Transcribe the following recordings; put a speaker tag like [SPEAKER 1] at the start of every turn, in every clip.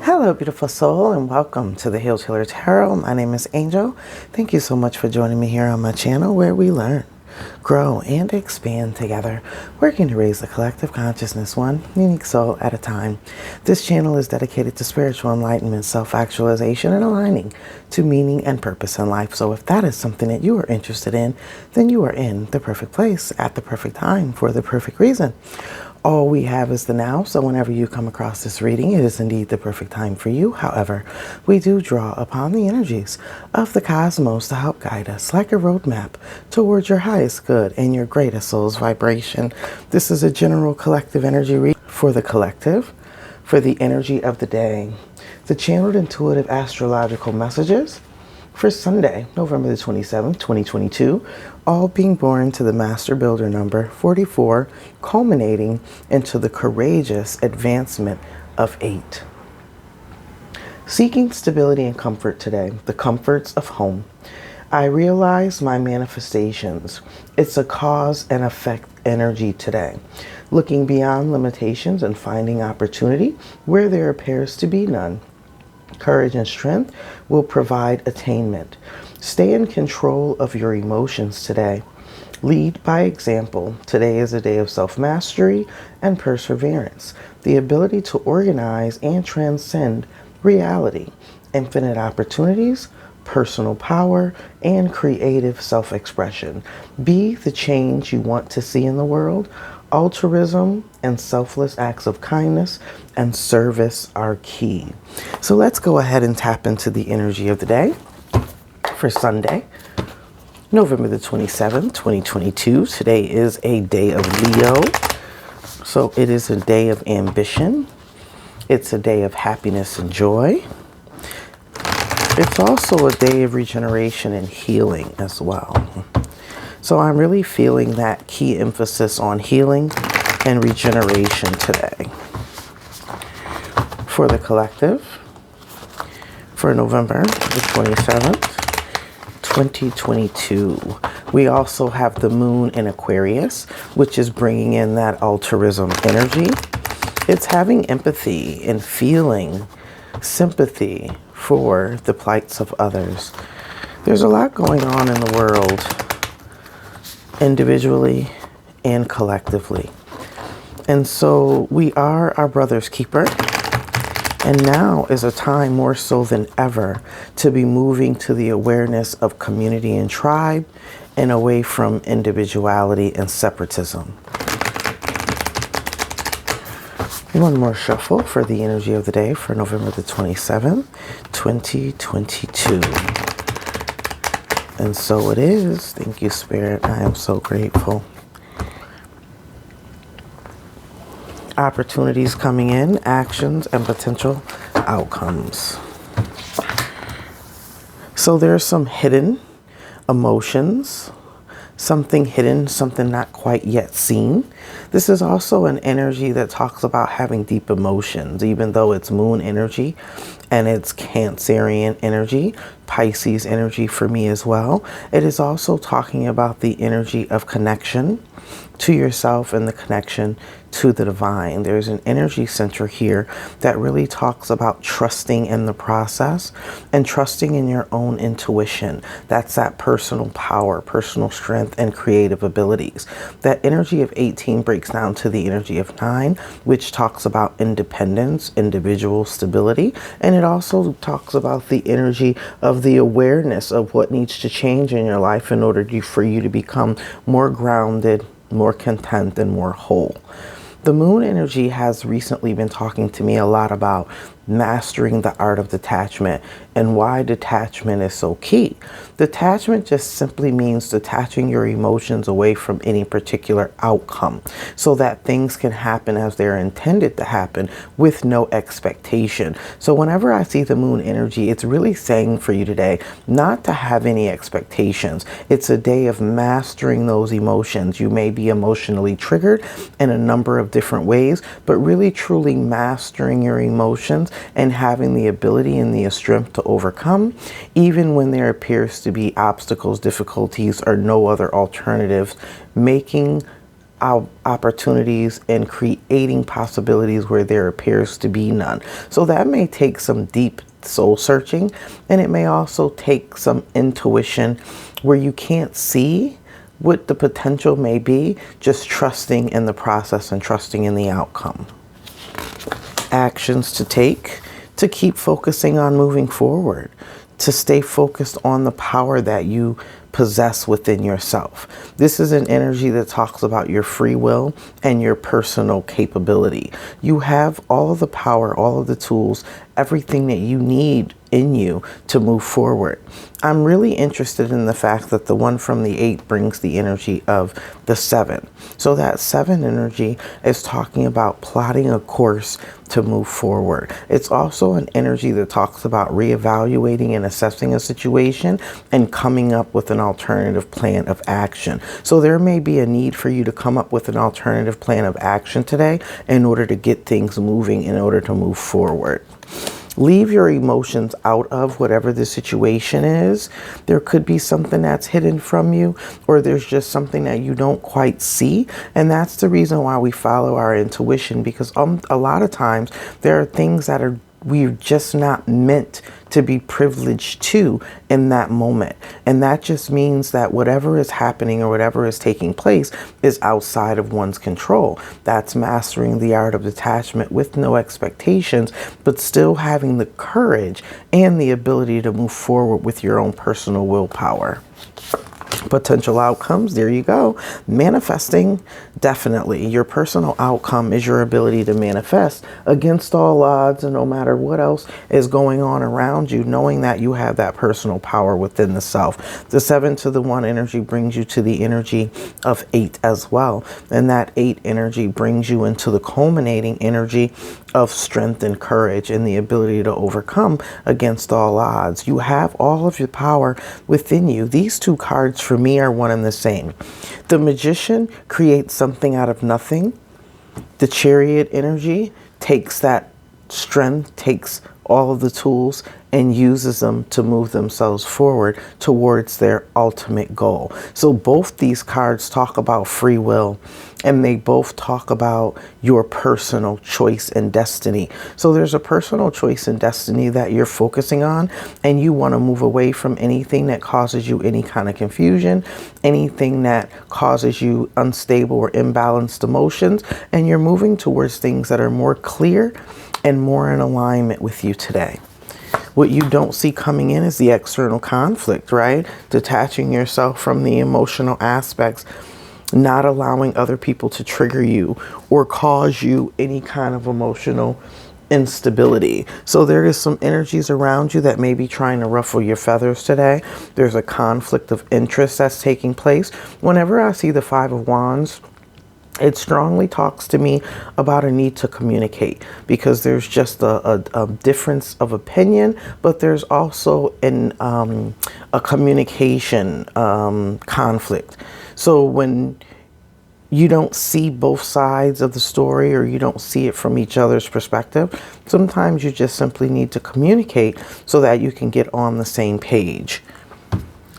[SPEAKER 1] Hello, beautiful soul, and welcome to the Heal Healer Tarot. My name is Angel. Thank you so much for joining me here on my channel where we learn, grow, and expand together, working to raise the collective consciousness one unique soul at a time. This channel is dedicated to spiritual enlightenment, self-actualization, and aligning to meaning and purpose in life. So if that is something that you are interested in, then you are in the perfect place at the perfect time for the perfect reason. All we have is the now, so whenever you come across this reading, it is indeed the perfect time for you. However, we do draw upon the energies of the cosmos to help guide us like a roadmap towards your highest good and your greatest soul's vibration. This is a general collective energy reading for the collective, for the energy of the day, the channeled intuitive astrological messages for Sunday, November the 27th, 2022, all being born to the Master Builder number 44, culminating into the courageous advancement of 8. Seeking stability and comfort today, the comforts of home. I realize my manifestations. It's a cause and effect energy today. Looking beyond limitations and finding opportunity where there appears to be none. Courage and strength will provide attainment. Stay in control of your emotions today. Lead by example. Today is a day of self-mastery and perseverance. The ability to organize and transcend reality. Infinite opportunities, personal power, and creative self-expression. Be the change you want to see in the world. Altruism and selfless acts of kindness and service are key. So let's go ahead and tap into the energy of the day for Sunday, November the 27th, 2022. Today is a day of Leo. So it is a day of ambition. It's a day of happiness and joy. It's also a day of regeneration and healing as well. So I'm really feeling that key emphasis on healing and regeneration today. For the collective, for November the 27th, 2022, we also have the moon in Aquarius, which is bringing in that altruism energy. It's having empathy and feeling sympathy for the plights of others. There's a lot going on in the world, individually and collectively. And so we are our brother's keeper. And now is a time more so than ever to be moving to the awareness of community and tribe and away from individuality and separatism. One more shuffle for the energy of the day for November the 27th, 2022. And so it is. Thank you, Spirit. I am so grateful. Opportunities coming in, actions, and potential outcomes. So there's some hidden emotions, something hidden, something not quite yet seen. This is also an energy that talks about having deep emotions, even though it's moon energy and it's Cancerian energy, Pisces energy for me as well. It is also talking about the energy of connection to yourself and the connection to the divine. There's an energy center here that really talks about trusting in the process and trusting in your own intuition. That's that personal power, personal strength, and creative abilities. That energy of 18 breaks down to the energy of 9, which talks about independence, individual stability, and it also talks about the energy of the awareness of what needs to change in your life in order for you to become more grounded, more content, and more whole. The moon energy has recently been talking to me a lot about mastering the art of detachment and why detachment is so key. Detachment just simply means detaching your emotions away from any particular outcome so that things can happen as they're intended to happen with no expectation. So whenever I see the moon energy, it's really saying for you today not to have any expectations. It's a day of mastering those emotions. You may be emotionally triggered in a number of different ways, but really truly mastering your emotions and having the ability and the strength to overcome, even when there appears to be obstacles, difficulties, or no other alternatives, making opportunities and creating possibilities where there appears to be none. So that may take some deep soul searching, and it may also take some intuition where you can't see what the potential may be, just trusting in the process and trusting in the outcome. Actions to take to keep focusing on moving forward, to stay focused on the power that you possess within yourself. This is an energy that talks about your free will and your personal capability. You have all of the power, all of the tools, everything that you need in you to move forward. I'm really interested in the fact that the one from the 8 brings the energy of the 7. So that 7 energy is talking about plotting a course to move forward. It's also an energy that talks about reevaluating and assessing a situation and coming up with an alternative plan of action. So there may be a need for you to come up with an alternative plan of action today in order to get things moving, in order to move forward. Leave your emotions out of whatever the situation is. There could be something that's hidden from you, or there's just something that you don't quite see. And that's the reason why we follow our intuition, because a lot of times there are things that we're just not meant to be privileged to in that moment. And that just means that whatever is happening or whatever is taking place is outside of one's control. That's mastering the art of detachment with no expectations, but still having the courage and the ability to move forward with your own personal willpower. Potential outcomes, there you go. Manifesting, definitely. Your personal outcome is your ability to manifest against all odds, and no matter what else is going on around you, knowing that you have that personal power within the self. The 7 to the 1 energy brings you to the energy of 8 as well. And that 8 energy brings you into the culminating energy of strength and courage and the ability to overcome against all odds. You have all of your power within you. These 2 cards for me are one and the same. The Magician creates something out of nothing. The Chariot energy takes that strength, takes all of the tools and uses them to move themselves forward towards their ultimate goal. So both these cards talk about free will, and they both talk about your personal choice and destiny. So there's a personal choice and destiny that you're focusing on, and you want to move away from anything that causes you any kind of confusion, anything that causes you unstable or imbalanced emotions, and you're moving towards things that are more clear and more in alignment with you today. What you don't see coming in is the external conflict, right? Detaching yourself from the emotional aspects, not allowing other people to trigger you or cause you any kind of emotional instability. So there is some energies around you that may be trying to ruffle your feathers today. There's a conflict of interest that's taking place. Whenever I see the 5 of Wands, it strongly talks to me about a need to communicate, because there's just a difference of opinion, but there's also a communication conflict. So when you don't see both sides of the story, or you don't see it from each other's perspective, sometimes you just simply need to communicate so that you can get on the same page.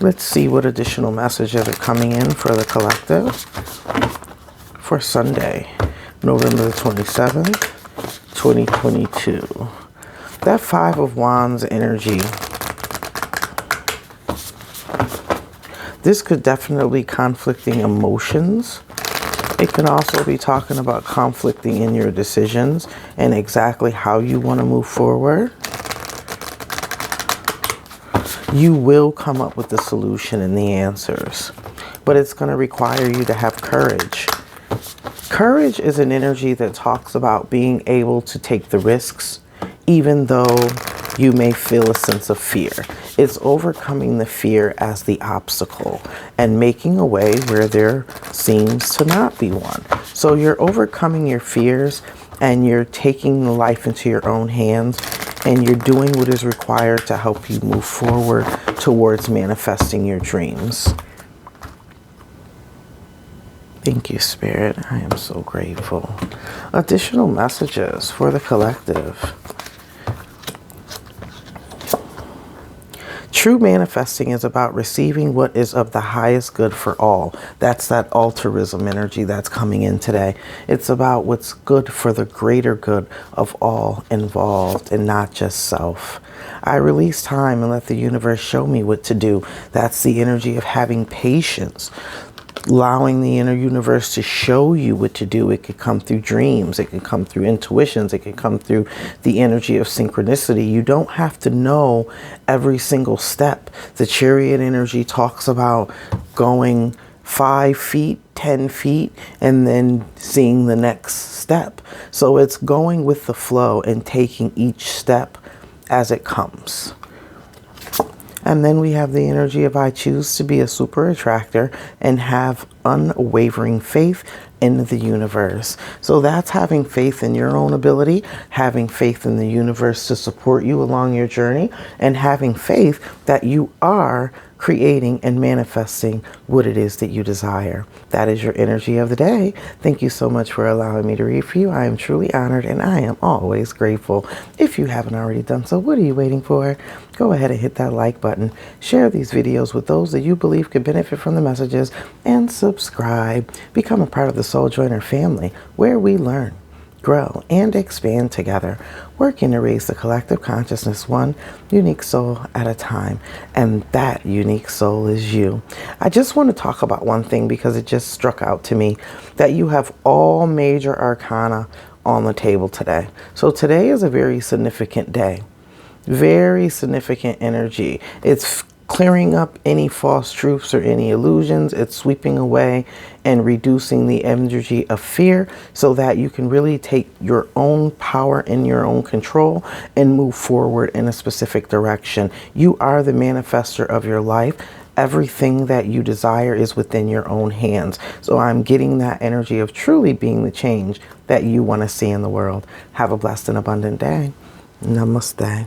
[SPEAKER 1] Let's see what additional messages are coming in for the collective for Sunday, November the 27th, 2022. That 5 of Wands energy, this could definitely be conflicting emotions. It can also be talking about conflicting in your decisions and exactly how you want to move forward. You will come up with the solution and the answers, but it's going to require you to have courage. Courage is an energy that talks about being able to take the risks even though you may feel a sense of fear. It's overcoming the fear as the obstacle and making a way where there seems to not be one. So you're overcoming your fears and you're taking life into your own hands, and you're doing what is required to help you move forward towards manifesting your dreams. Thank you, Spirit. I am so grateful. Additional messages for the collective. True manifesting is about receiving what is of the highest good for all. That's that altruism energy that's coming in today. It's about what's good for the greater good of all involved and not just self. I release time and let the universe show me what to do. That's the energy of having patience, allowing the inner universe to show you what to do. It could come through dreams. It could come through intuitions. It could come through the energy of synchronicity. You don't have to know every single step. The chariot energy talks about going 5 feet, 10 feet, and then seeing the next step. So it's going with the flow and taking each step as it comes. And then we have the energy of I choose to be a super attractor and have unwavering faith in the universe. So that's having faith in your own ability, having faith in the universe to support you along your journey, and having faith that you are creating and manifesting what it is that you desire. That is your energy of the day. Thank you so much for allowing me to read for you. I am truly honored and I am always grateful. If you haven't already done so, what are you waiting for? Go ahead and hit that like button. Share these videos with those that you believe could benefit from the messages, and subscribe. Become a part of the Soul Joyner family, where we learn, grow, and expand together, working to raise the collective consciousness one unique soul at a time. And that unique soul is you. I just want to talk about one thing because it just struck out to me that you have all major arcana on the table today. So today is a very significant day. Very significant energy. It's clearing up any false truths or any illusions. It's sweeping away and reducing the energy of fear so that you can really take your own power in your own control and move forward in a specific direction. You are the manifester of your life. Everything that you desire is within your own hands. So I'm getting that energy of truly being the change that you want to see in the world. Have a blessed and abundant day. Namaste.